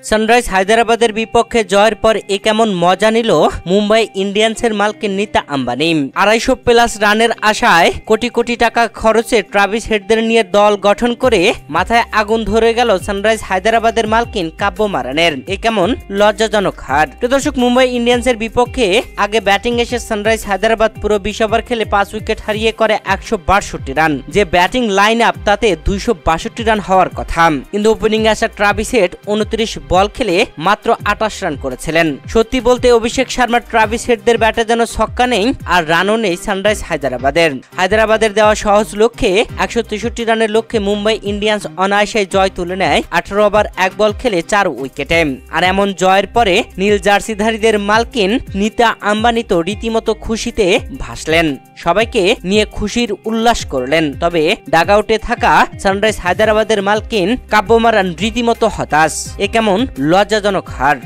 Sunrise হায়দরাবাদের বিপক্ষে জয়ের পর এ কেমন মজা নিল মুম্বাই ইন্ডিয়ান্সের মালকিন নীতা আম্বানি। 250+ রানের আশায় কোটি কোটি টাকা খরচে ট্রাভিস হেডদের নিয়ে দল গঠন করে মাথায় আগুন ধরে গেল সানরাইজ হায়দরাবাদের মালকিন কাব্য মারানের। এ কেমন লজ্জাজনক হার। দর্শক, মুম্বাই ইন্ডিয়ান্সের বিপক্ষে আগে ব্যাটিং এসে সানরাইজ হায়দরাবাদ পুরো 20 ওভার খেলে 5 উইকেট হারিয়ে করে 162 রান। যে ব্যাটিং লাইন আপ তাতে 262 রান হওয়ার কথা, কিন্তু ওপেনিং আসা ট্রাভিস হেড 29 বল খেলে মাত্র 28 রান করেছিলেন। সত্যি বলতে অভিষেক শর্মা ট্রাভিস হেডদের ব্যাটে যেন ছক্কা নেই আর রানও নেই সানরাইজ হায়দরাবাদের দেওয়া সহজ লক্ষ্যে 163 রানের লক্ষ্যে মুম্বাই ইন্ডিয়ান্স অনায়াসে জয় তুলে নেয় 18 ওভার 1 বল খেলে 4 উইকেটে। আর এমন জয়ের পরে নীল জার্সিধারীদের মালকিন নীতা আম্বানি তো রীতিমতো খুশিতে ভাসলেন, সবাইকে নিয়ে খুশির উল্লাস করলেন। তবে ডাগআউটে থাকা সানরাইজ হায়দরাবাদের মালকিন কাব্য মারান রীতিমতো হতাশ। এ কেমন লজ্জাজনক হার।